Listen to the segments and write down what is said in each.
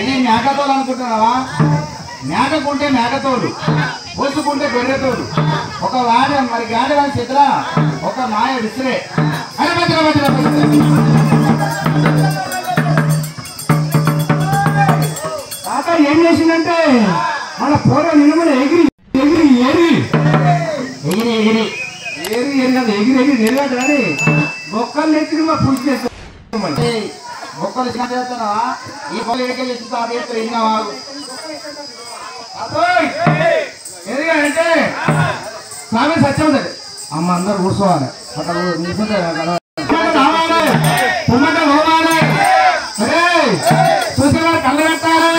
ఇది మేకతోలు అనుకుంటున్నావా? మేకకుంటే మేకతోలు, పోసుకుంటే గొర్రెతోలు. ఒక వాడ మరి గాడి వాడి చేతుల ఒక మాయ విసిరే. అరే భద్ర భద్ర తాత ఏం చేసిందంటే మన పూర్వ నిలుమల ఎగిరి ఎగిరి ఏరి ఎగిరి ఎగిరి ఏరి ఏరి కదా ఎగిరి ఎగిరి నిలబడి రాని బొక్కలు ఎత్తి మా పూజ చేస్తాం. మొక్కలు చిన్న చేస్తున్నావా? ఈ పొలం ఎడికెళ్ళి ఇస్తా ఇంకా వాడు ఎందుకంటే స్వామి సత్యం ఉంటుంది. అమ్మ అందరు కూర్చోవాలి. అక్కడ నిల్చుంటే రావాలి పుమ్మట పోవాలి. అరే చూసిన కళ్ళు పెట్టాలి,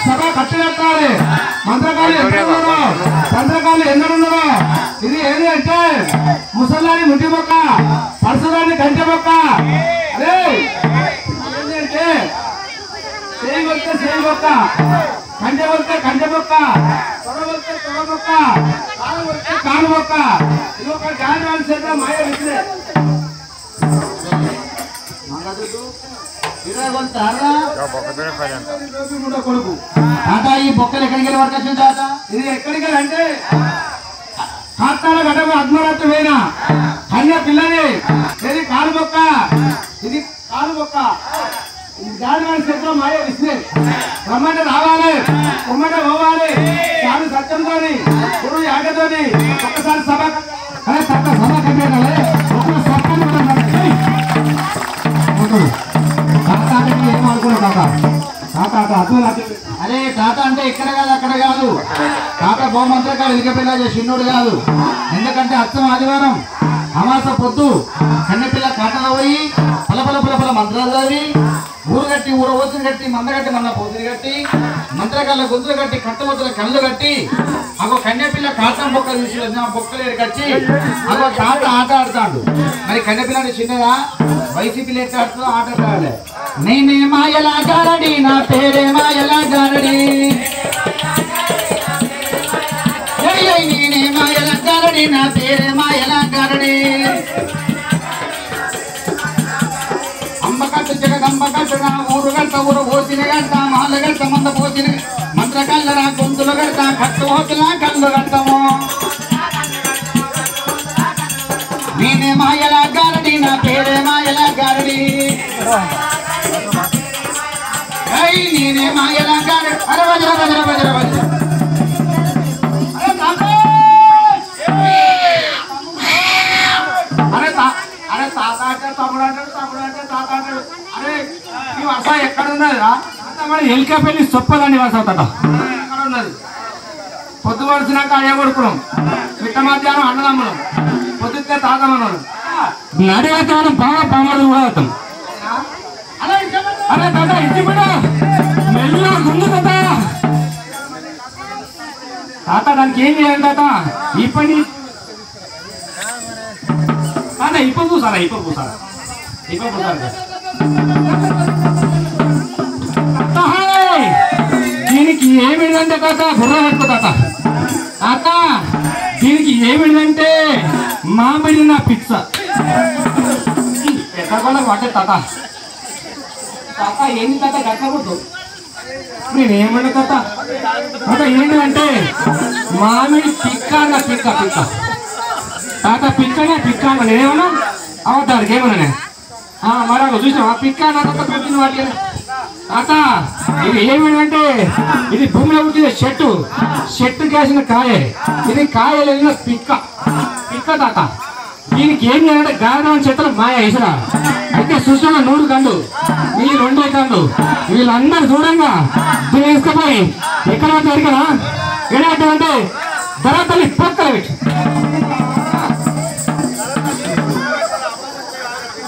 సభ కట్టు పెట్టాలి. మంత్రకాలు ఎక్కడున్నారో మంత్రకాలు ఎన్నడున్నారో. ఇది ఏది అంటే ముసలాన్ని ముట్టి మొక్క, పరశురాన్ని కంచె మొక్క. అరే ఏంటంటే చేయి కొడితే చేయి మొక్క, కంచె కొడితే కంచె మొక్క, తొడ కొడితే తొడ మొక్క, కాలు కొడితే కాలు మొక్క. ఇది ఒక గాలి వాళ్ళ చేత మాయ విసిరే. కొడుకు తాత ఈ బొక్కలు ఎక్కడికి వెళ్ళి వరకు వచ్చింది తాత? ఇది ఎక్కడికి అంటే కాస్తాల గడప అద్మరాత్రి పోయినా కన్య పిల్లని. ఇది కాలు మొక్క, ఇది కాలు మొక్క. గాడి వాడి చేతిలో మాయ విసిరే. రమ్మంటే రావాలి, ఉమ్మంటే పోవాలి. చాలు సత్యంతోని గురువు యాగతోని ఒక్కసారి సభ సభ కట్టేయాలి. ఏం అనుకున్నావు తాత? తాత అద్భుతం. అరే తాత అంటే ఇక్కడ కాదు అక్కడ కాదు. తాత గోమంత్రకాలు ఇలికపిల్ల చిన్నోడు కాదు. ఎందుకంటే అచ్చం ఆదివారం అమాస పొద్దు కన్నెపిల్ల కాటలో పోయి పలపల పలపల మంత్రాలు చదివి ఊరు కట్టి ఊర ఓసులు కట్టి మంద కట్టి మన్న పోతులు కట్టి మంత్రకాళ్ళ గొంతులు కట్టి కట్టుబొత్తుల కళ్ళు కట్టి అగో కన్నెపిల్ల కాటం బొక్కలు తీసి బొక్కలు ఎరకచ్చి అగో తాత ఆట ఆడుతాడు. మరి కన్నెపిల్లని చిన్నదా వైసీపీ లెక్క ఆడుతూ ఆట ఆడాలి. నేనే మాయలా గారడి, నా పేరే మాయలా గారడి. నేనే మాయలా గారడి, నా పేరే మాయలా గారడి. అంబకట్టు జగదంబ కట్టుగా ఊరు గంట ఊరు పోసిన గంట మాల గంట మంద పోసిన మంత్ర కళ్ళరా గొంతులు గంట కట్టు హోతులా కళ్ళు గంటము. నేనే మాయలా గారడి, నా పేరే మాయలా గారడి. నేనే మాయలా గారడి. అరే వజ్ర వజ్ర వజ్ర వజ్ర. అరే తాత అంటే తమ్ముడు అంటాడు, తమ్ముడు అంటే తాత అంటాడు. అరే ఈ వర్ష ఎక్కడ ఉన్నదిరా? మరి ఎలికపల్లి చొప్పదండి వర్ష తాత ఎక్కడ ఉన్నది? పొద్దు పడిచినాక అయ్య కొడుకున్నాం, మిట్ట మధ్యాహ్నం అన్నదమ్ములం, పొద్దుతే తాత మనోడు, నడివేతానం బాగా పామడు కూడా అవుతాం. అరే తాత ఇంటి బిడ్డ మెల్లిగా గుండు తాత. తాత దానికి ఏం చేయాలి తాత? ఈ పని తాత ఇప్పుడు పూసారా, ఇప్పుడు పూసారా, ఇప్పుడు పూసారా. దీనికి ఏమిటంటే తాత బుర్ర పెట్టుకో తాత. తాత దీనికి ఏమిటంటే మామిడి నా పిచ్చ ఎక్కడ పట్టే తాత. తాత ఏంటి తాత గట్టకూడదు. నేనేమన్నా తాత? తాత ఏంటంటే మామిడి పిక్క నా పిక్క పిక్క. తాత పిక్కనే పిక్క అన్న నేనేమన్నా అవతారికి ఏమన్నా మరొక చూసినా పిక్క నా తాత పెట్టిన వాటి. తాత ఇది ఏమిటంటే ఇది భూమిలో పుట్టిన చెట్టు, చెట్టు కాసిన కాయ. ఇది కాయ లేని పిక్క పిక్క తాత. దీనికి ఏం చేయాలంటే గారణం చేతులు మాయ ఇసరా. అయితే సుష్మ 100 కళ్ళు, ఈ 2 కళ్ళు, వీళ్ళందరూ చూడంగా దీన్ని వేసుకుపోయి ఎక్కడ దొరికనా ఏమంటే ధరతల్లి పక్కన పెట్టి.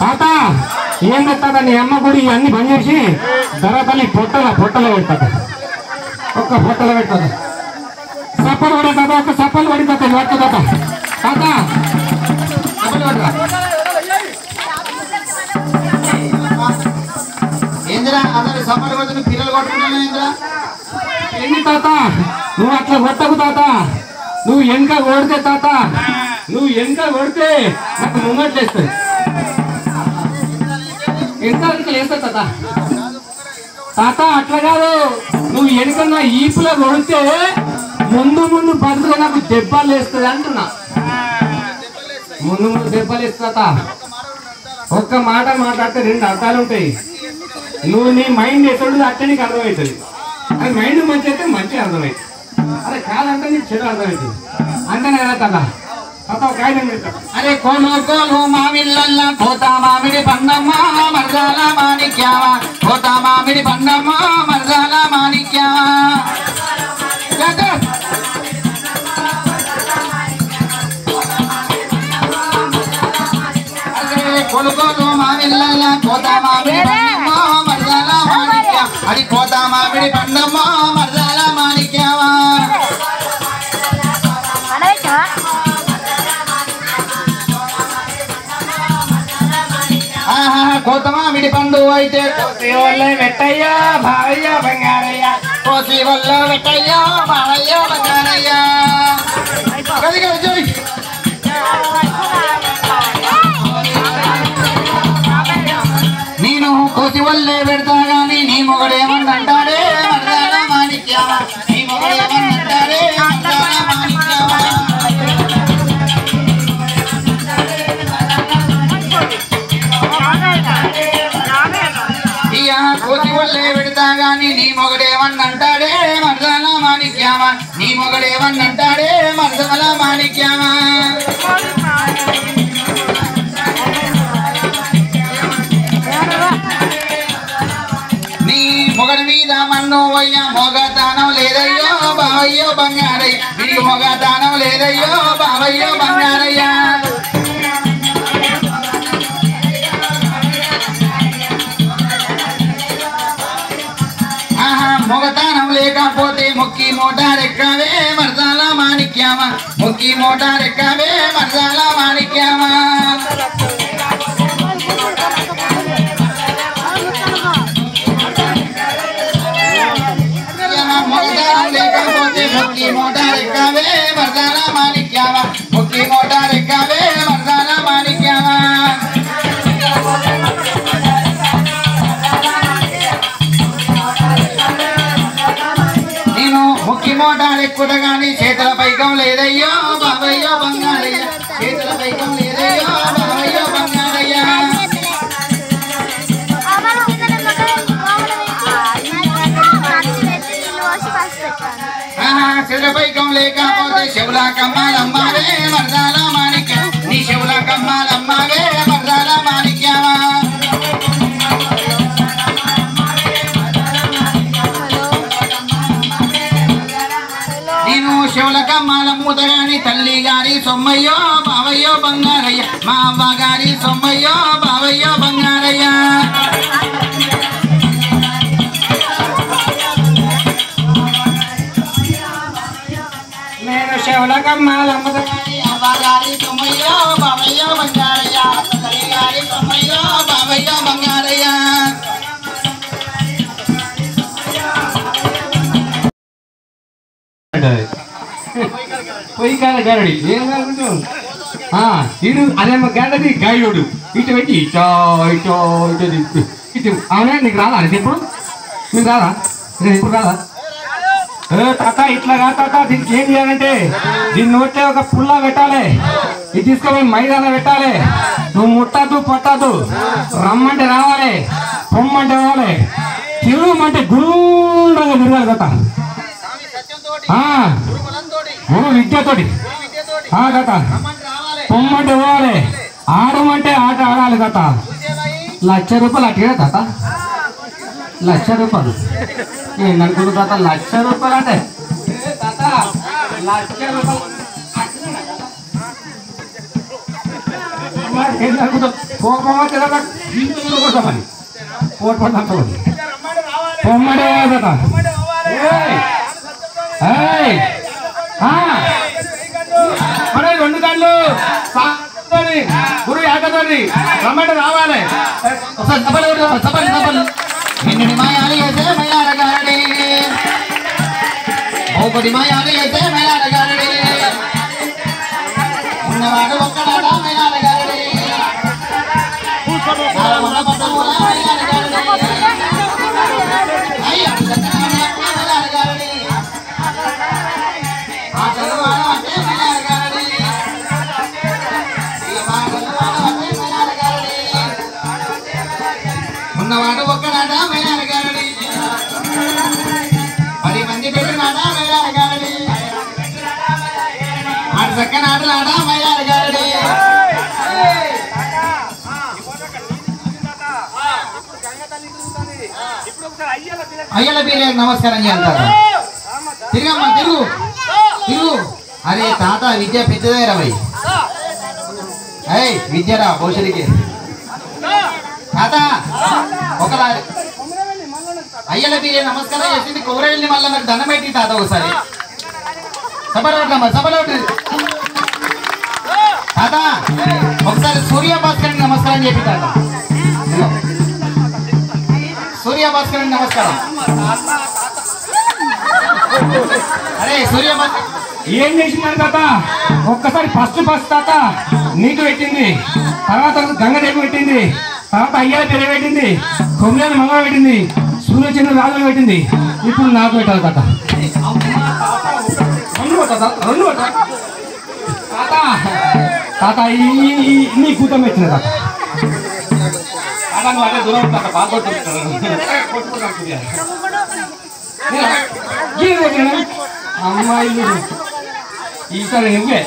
తాత ఏం పెట్టాక నీ అమ్మ గుడి అన్ని బంద్ చేసి ధరతల్లి పొట్టలో పెట్టాక ఒక్క పొట్టలో పెట్టాక సప్పలు పడే తాత, ఒక్క సప్పలు పడి తాత పట్టు తాత. తాత ఏందిరా అందరి సప్పలు కొడుతున్న పిల్లలు కొట్టుకుంటున్నా ఏంద్రా? ఏంటి తాత నువ్వు అట్లా కొట్టకు తాత. నువ్వు వెనక కొడితే తాత, నువ్వు వెనక కొడితే నాకు ముంగట్లేస్తుంది. ఎంత లేస్తా తాత. తాత అట్లా కాదు, నువ్వు వెనుకన్నా ఈపులో కొడితే ముందు ముందు బతుకు నాకు దెబ్బలు వేస్తుంది అంటున్నా. ముందు ముందు దెబ్బలు వేస్తా. ఒక్క మాట మాట్లాడితే 2 అర్థాలు ఉంటాయి. నువ్వు నీ మైండ్ ఎప్పుడు అట్టే నీకు అర్థమవుతుంది. అది మైండ్ మంచి అయితే మంచిగా అర్థమవుతుంది, అరే కాదంటే నీకు చెడు అర్థమవుతుంది. అంతేనే కదా తాత. తాత ఒక కాగితం పెట్టాను. అరే కోలు కోలు మామిళ్ళ కోత మామిడి పండమ్మ మరదాల మాణిక్యావా, కోత మామిడి పండమ్మ మరదాల మాణిక్యావా. కోలు కోలు మామిళ్ళ కోత మామిడి పండమ్మ మరదాల మాణిక్యా, అది కోత మామిడి పండమ్మ మరదాల మాణిక్యావా. కోత మామిడి పండు అయితే కోసి వల్ల వెట్టయ్యా బావయ్య బంగారయ్య, కోసి వల్ల వెట్టయ్యా బావయ్య బంగారయ్య. నేను కోసి వల్లే పెడతా గాని నీ మొగడేమన్నంటాడే మరదాల మాణిక్యావా, నీ మొగడేమన్నంటాడే మరదాల మాణిక్యావా. కోసి వల్లే పెడతా గాని నీ మొగడేమన్నంటాడే మరదాల మాణిక్యావా, నీ మొగడేమన్నంటాడే మరదాల మాణిక్యావా. నీ మొగడి మీద మన్ను వయ్య మొగతానం లేదయ్యో బావయ్యో బంగారయ్య, నీకు మొగతానం లేదయ్యో బావయ్యో బంగారయ్య. మొగతానం లేకపోతే మొక్కి మోటారెక్కవే మరదాల మాణిక్యావా, మొక్కి మోటారెక్కవే మరదాల మాణిక్యావా. మొగతానం లేకపోతే మొక్కి మోటారెక్కవే మరదాల మాణిక్యావా, మొక్కి మోటారెక్కవే మరదాల మాణిక్యావా. ముక్కి మోటారెక్కుట గాని చేతుల పైకం లేదయ్యో బావయ్యో బంగారయ్య, చేతుల పైకం లేదయ్యో బావయ్యో బంగారయ్య. చేతుల పైకం లేకపోతే చెవుల కమ్మాలమ్మావే మరదాల మాణిక్య, నీ చెవుల కమ్మాలమ్మావే మరదాల మాణిక్యావా. నేను శివుల కమ్మాల మూతగాని తల్లి గారి సొమ్మయ్యో బావయ్యో బంగారయ్య, మా అవ్వ గారి సొమ్మయ్యో బావయ్యో బంగారయ్య. నేను శివుల కమ్మాల మూతగాని అవ్వ గారి సొమ్మయ్యో బావయ్యో బంగారయ్య, తల్లి గారి సొమ్మయ్యో బావయ్యో బంగారయ్య. పొయ్యి కాల గారడి ఏం కాకుంటావు ఇడు అదేమో గాడది గాయడు ఇటు పెట్టి ఇటో ఇటో ఇటు ఇటు. అవునా నీకు రాదా అది ఎప్పుడు? నీకు రాదా? ఇప్పుడు రాదా? తాత ఇట్లా కాదు తాత, దీనికి ఏం చేయాలంటే దీన్ని నోట్లే ఒక పుల్లా పెట్టాలి, ఇది తీసుకొని మైదాన పెట్టాలి. నువ్వు ముట్టద్దు పట్టద్దు, రమ్మంటే రావాలి, పొమ్మంటే రావాలి, తిరుగుమంటే గురువుగా తిరగాలి కదా. గురు విద్యతోటి కథ, పొమ్మంటే పోవాలి, ఆడమంటే ఆట ఆడాలి కథ. 1,00,000 రూపాయలు అట్టిగా తాత, 1,00,000 రూపాయలు ఏందనుకున్న తాత? 1,00,000 రూపాయలు అంటే తాత 1,00,000 రూపాయలు ఏందనుకుంటావు? పోకపోతే కొడతామని పోటీ పొమ్మడే తాత. మన 2 గంటలు గురు ఏకతోని రమ్మంటే రావాలి. మాయాలి అయితే మయాడగారడి, ఒకటి మాయాలి అయితే మయాడగారడి, ఉన్నవాడు ఒక్కడాడ మయాడగారడి, ఉన్న పట్టముల మయాడగారడి. ఉన్నవాడు ఒక్కనాట మైలార గారడి 10 మంది పెట్టినాట మైలార గారడి ఆడు చక్కని ఆటలాట మైలార గారడి అయ్యల పీరియడ్ నమస్కారం చేయాలి తిరుగమ్మా తిరుగు తిరుగు అరే తాత విద్య పెద్దదే రవై అయ్ విద్యరా భవిష్యత్తుకి తాత ఒకలా అయ్యల పీరియడ్ నమస్కారం చేసింది కొబ్బరి మళ్ళీ నాకు దండం పెట్టి తాత ఒకసారి సభలోటమ్మా సభలోటి తాత ఒకసారి సూర్య భాస్కర్ నమస్కారం చెప్పి తాత సూర్య భాస్కర్ నమస్కారం అరే సూర్య భాస్కర్ ఏం చేసినారు తాత ఒక్కసారి ఫస్ట్ తాత నీకు పెట్టింది తర్వాత గంగదేవి పెట్టింది తర్వాత అయ్యాల పెరిగి పెట్టింది కొమ్మిని మంగళ పెట్టింది సూర్యచంద్ర రాజులు పెట్టింది ఇప్పుడు నాకు పెట్టాలి తాత రెండు తాత తాత నీ కూతం పెట్టిన తాత అదే దూరం తాత బాగా అమ్మాయిలు ఈసారి నువ్వే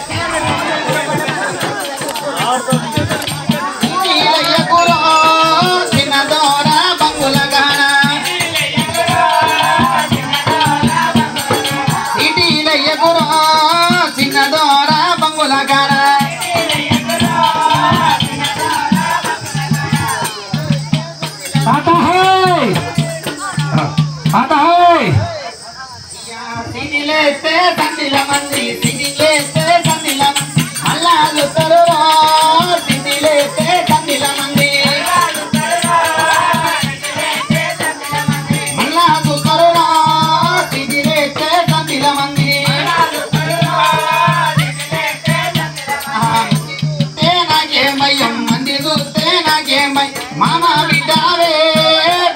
मामा बिटावे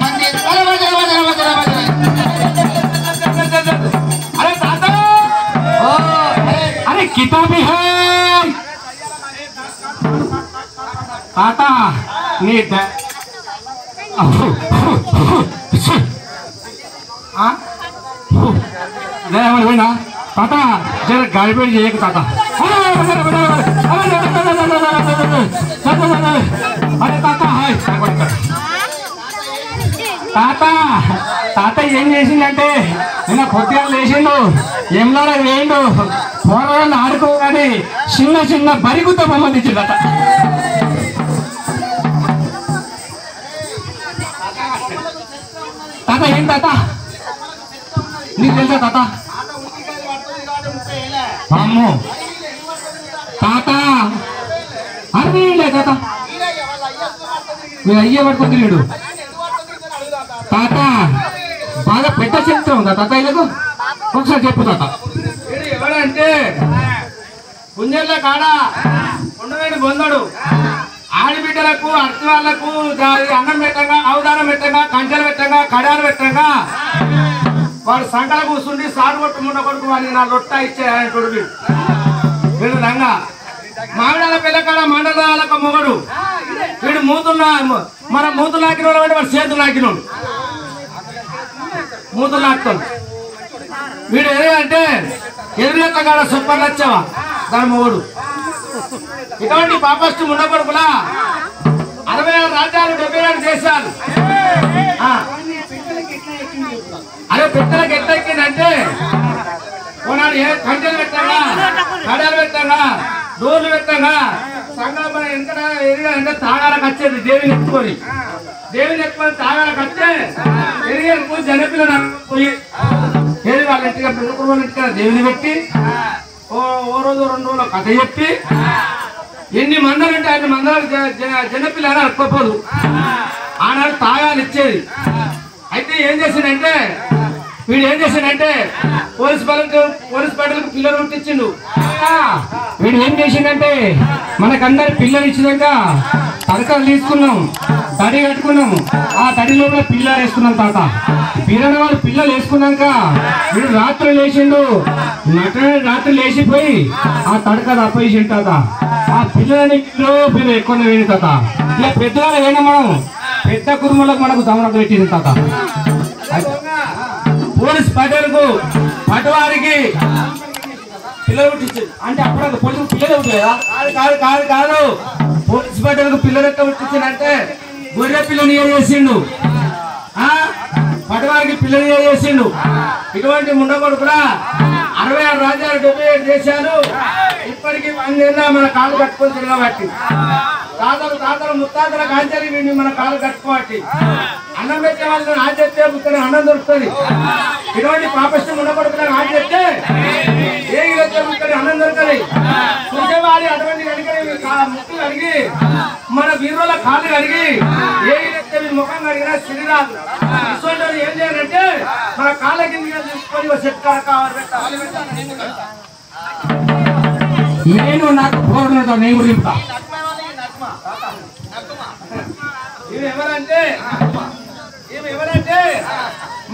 मंदिर अरे दादा ओ अरे किताबी है ताता नीट ताता जरा गड़बड़ చేయకు ताता अरे ताता हाय తాత తాత ఏం చేసిందంటే నిన్న కొద్దిగా లేచిండు ఎంలాడ వేయండు పోరాళ్ళు ఆడుకోగానే చిన్న చిన్న బరిగుతో సంబంధించిందట తాత ఏం తాత నీకు తెలుసా తాత అమ్మో తాత అరే తాత మీరు అయ్యే పట్టుకొని లేడు తాత బాగా పెద్ద చరిత్ర ఉందా తాత ఇలాగో ఒకసారి చెప్పు తాత ఎవడంటే పుంజర్ల కాడ ఉండవేడి పొందడు ఆడిబిడ్డలకు అర్తి వాళ్ళకు అన్నం పెట్టంగా అవదానం పెట్టంగా కంచెలు పెట్టంగా కడాలు పెట్టంగా వాడు సంకల కూర్చుండి సాగు కొట్టు ముండ కొడుకు వాడిని నా లొట్ట ఇచ్చే కొడుకు వీడు రంగా మామిడాల పిల్లకాడ మండలాలకు మొగడు వీడు మన మూతులు నాకినోడు అంటే వాడు చేతులు నాకినోడు మూతులు నాకుతాడు వీడు ఏదంటే ఎదురెత్త కాడ సూపర్ నచ్చావా దాని మొగడు ఇటువంటి పాపస్టు ముండ కొడుకులా 66 రాజ్యాలు 77 దేశాలు అరే పెట్టలకు ఎట్లా ఎక్కిందంటే ఓనాడు కంచెలు పెట్టంగా కడాలు పెట్టంగా డోర్లు పెట్టంగా సంగమ ఎంత ఎరిగా తాగాలకు వచ్చేది దేవిని ఎత్తుకొని తాగాలకు వస్తే ఎరిగేందుకు జనపిల్ల పోయి ఏది వాళ్ళ ఇంటిగా పిల్లల ఇంటిగా దేవిని పెట్టి ఓ రోజు 2 రోజులు కథ చెప్పి ఎన్ని మందలు అంటే అన్ని మందలు జనపిల్ల అడుక్కోపోదు ఆనాడు తాగాలు ఇచ్చేది అయితే ఏం చేసిందంటే వీడు ఏం చేసిందంటే పోలీస్ బట్టలకు పిల్లలు పుట్టించిండు వీడు ఏం చేసిందంటే మనకందరు పిల్లలు ఇచ్చినాక తడకలు తీసుకున్నాం తడి కట్టుకున్నాం ఆ తడి లోపల పిల్లలు వేసుకున్నాం తాత పిల్లల వాళ్ళు పిల్లలు వేసుకున్నాక వీడు రాత్రి లేచిండు రాత్రి లేచిపోయి ఆ తడక తప్పేసిండు తాత ఆ పిల్లలని పిల్లలు ఎక్కువ వేడి తాత ఇక పెద్దవాళ్ళు వేయడం మనం పెద్ద కుటుంబాలకు మనకు దమనం పెట్టింది తాత. పోలీస్ పటేలకు పటవారికి పిల్లలు పుట్టించింది. అంటే అప్పుడు పోలీసు పిల్లలు అవుతుందా? కాదు కాదు కాదు కాదు పోలీస్ పటేలకు పిల్లలు ఎక్కడ పుట్టించిందంటే గొర్రె పిల్లని చేసిండు, పటవారికి పిల్లలు చేసిండు. ఇటువంటి ముండగోడు కూడా 66 రాజ్యాలు 77 దేశాలు ఇప్పటికీ 100 ఏళ్ళ మన కాళ్ళు కట్టుకొని తిరగబట్టి తాతలు ముత్తాతల కాంచాలి వీడిని మన కాళ్ళు కట్టుకోబట్టి అన్నం పెట్టే వాళ్ళని ఆచరిస్తే ఇక్కడ అన్నం దొరుకుతుంది. ఇటువంటి పాపష్టం ఉండకూడదు ఆచరిస్తే ఏ ఇక్కడ అన్నం దొరకదు. చూసేవారి అటువంటి ముక్కులు అడిగి మన వీరుల కాళ్ళు కడిగి ఏ ముఖం కడిగినా సిరి రాదు. ఇటువంటి ఏం చేయాలంటే మన కాళ్ళ కింద తీసుకొని చెట్టు కావాలి. నేను నాకు పోవడంతో నేను గురింపా ఎవరంటే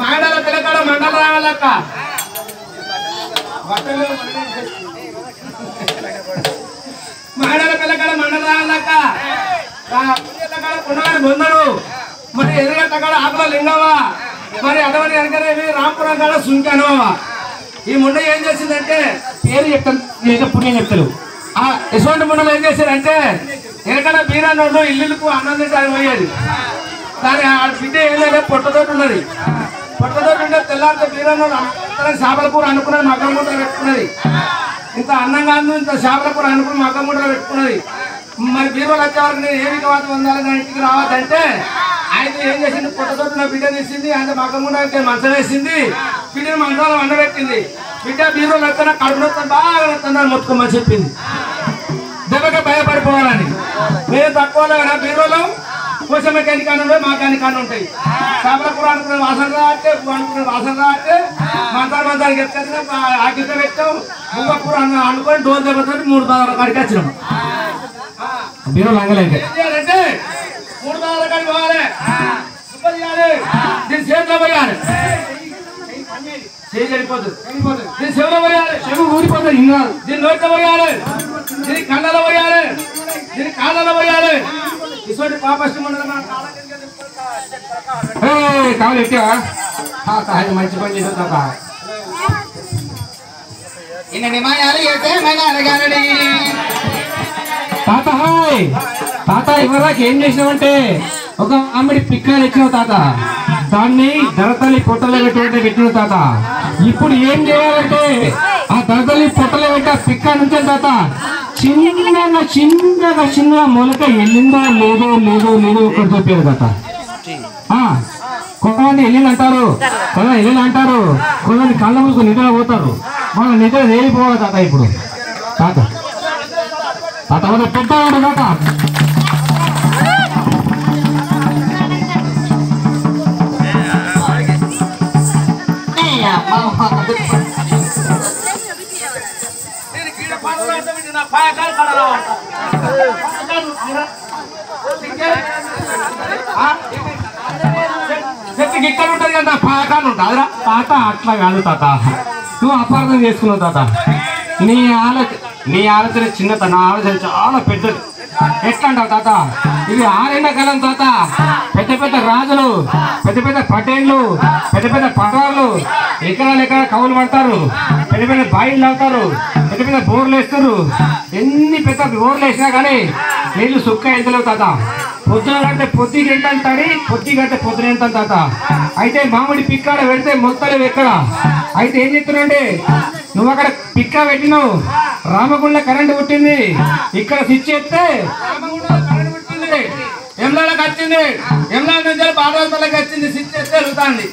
మాడల పిల్లకాడ మండల రావాలక్క మాడల పిల్లకాడ మండల రావాలక్క పునగాని బొందరు మరి ఎదురుగట్ట కాడ ఆకుల లింగవా మరి అటువంటి వెనకనేవి రాంపురం కాడ సుంకనవా. ఈ ముండ ఏం చేసిందంటే పేరు చెప్తాను పుణ్యం చెప్తారు. యశ్వంత ముండలు ఏం చేశారంటే వెనకడ బీరాన్నోళ్ళు ఇల్లుకు అన్నం తింటానికి పోయేది. కానీ ఆ బిడ్డ ఏంటంటే పొట్టతోటి ఉన్నది. పొట్టతోటి ఉంటే తెల్లారితే బీరాన్నోళ్ళు చేపల కూర అనుకున్నది మగ్గం ముట్టలు పెట్టుకున్నది. ఇంత అన్నం కాదు ఇంత చేపల కూర అనుకుని మగ్గం ముట్టలు పెట్టుకున్నది. మరి బీరువాలు వచ్చే వరకు నేను ఏమి కావాలి పొందాలి నా ఇంటికి రావద్దంటే ఆయన ఏం చేసింది, పొట్టతోటి నా బిడ్డ తీసింది, ఆయన మగ్గం ముట్టకి మంచం వేసింది, బిడ్డని మంచాలు వండబెట్టింది. బిడ్డ బీరువాలు వస్తున్నా కడుపు నొత్తాను బాగా వస్తుందని మొత్తుకోమని చెప్పింది. దెబ్బకి భయపడిపోవాలని. మేము తక్కువ బీరువాలో కోస మెకానిక్ అని ఉంటాయి, మాకానిక్ అని ఉంటాయి. చేపల కూర అనుకునే వాసన రాటే అనుకునే వాసన రాటే మంచానికి ఎత్తుకొచ్చిన ఆకిత పెట్టాం. బువ్వ కూర అనుకొని డోర్ దెబ్బతో 3 దాదాల కాడికి వచ్చినాం. బీరువాలు అంగలేంటే ఏం చేయాలంటే 3 దాదాల కాడికి పోవాలి, దీని చేతిలో పోయాలి, చేయి వెళ్ళిపోతుంది, దీని చెవులో పోయాలి, చెవు ఊరిపోతుంది. ఇంకా దీని నోట్లో పోయాలి, దీని కళ్ళలో పోయాలి, దీని కాళ్ళలో పోయాలి. ఇటువంటి పాపష్టం ఉండదు. కావాలి ఎట్టివా మంచి పని చేసా తాత. తాత హాయ్ తాత ఇవరాకి ఏం చేసినావంటే ఒక ఆమెడి పిక్కలు ఇచ్చినావు తాత. దాన్ని దళతల్లి పొట్టలో పెట్టిన తాత. ఇప్పుడు ఏం చేయాలంటే ఆ దళతల్లి పొట్టలో పెట్టే పిక్క నుంచే తాత చిన్నగా మొలక వెళ్ళిందో లేదో ఒకటి చెప్పారు తాత. కొంతమంది వెళ్ళింది అంటారు, కొంతమంది వెళ్ళింది అంటారు, కొంతమంది కళ్ళ ముందుకు నిద్ర పోతారు. మన నిద్ర తేలిపోవాలి తాత. ఇప్పుడు తాత పెట్టాడు తాత. ఇక్కడ ఉంటుంది కదా పాకాలు ఉంటుంది తాత. అట్లా కాదు తాత, నువ్వు అపార్థం చేసుకున్నావు తాత. నీ ఆలోచన చిన్నత, నా ఆలోచన చాలా పెద్దది. ఎట్లా అంటావు తాత? ఇది 6 ఎండాకాలం తాత. పెద్ద రాజులు, పెద్ద పటేళ్ళు, పెద్ద పటాలు ఎకరాలు కవులు పడతారు, పెద్ద బాయిలు అవుతారు, పెద్ద బోర్లు వేస్తారు. ఎన్ని పెద్ద బోర్లు వేసినా కానీ నీళ్ళు సుక్క ఎంతలేవు తాత. పొద్దున కంటే పొద్దుకి ఎంత అంటాడు, పొద్దు కంటే పొద్దున ఎంత తాత. అయితే మామిడి పిక్కాడ పెడితే మొత్తలేవు ఎక్కడ. అయితే ఏం చెప్తున్నాంటే నువ్వు అక్కడ పిక్క పెట్టినావు, రామగుండ కరెంటు పుట్టింది, ఇక్కడ స్విచ్ చేస్తే ఎమ్లాడకి వచ్చింది, ఎమ్లాడ నుంచి బాధలకి వచ్చింది, స్విచ్ చేస్తే వెళ్తాంది.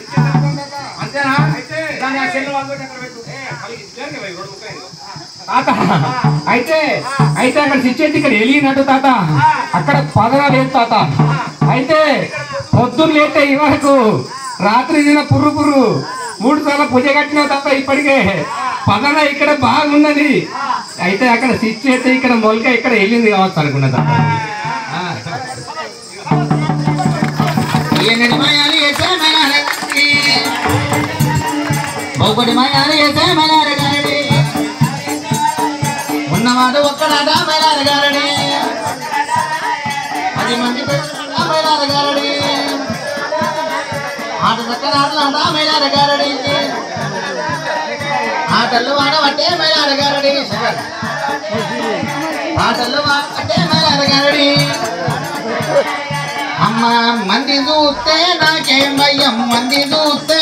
అంతేనా? తాత అయితే అక్కడ స్విచ్ అయితే ఇక్కడ వెలిగినట్టు తాత. అక్కడ పదన లేదు తాత. అయితే పొద్దున్న లేతే ఈ వరకు రాత్రి తిన పుర్రు 3 సార్లు పూజ కట్టినావు తాత. ఇప్పటికే పదన ఇక్కడ బాగున్నది. అయితే అక్కడ స్విచ్ అయితే ఇక్కడ మొలక ఇక్కడ వెళ్ళింది కావచ్చు అనుకున్నా తాత. ఉన్నవాడు ఒక్కడాట మైలారగారడి, 10 మంది మైలారగారడి. మెట్టనాడలాడా మైలారగారడి ఆటల్లో వాడబట్టే మైలారగారడి ఆటల్లో వాడబట్టే మైలారగారడి అమ్మ మంది చూస్తే నాకేం భయం మంది చూస్తే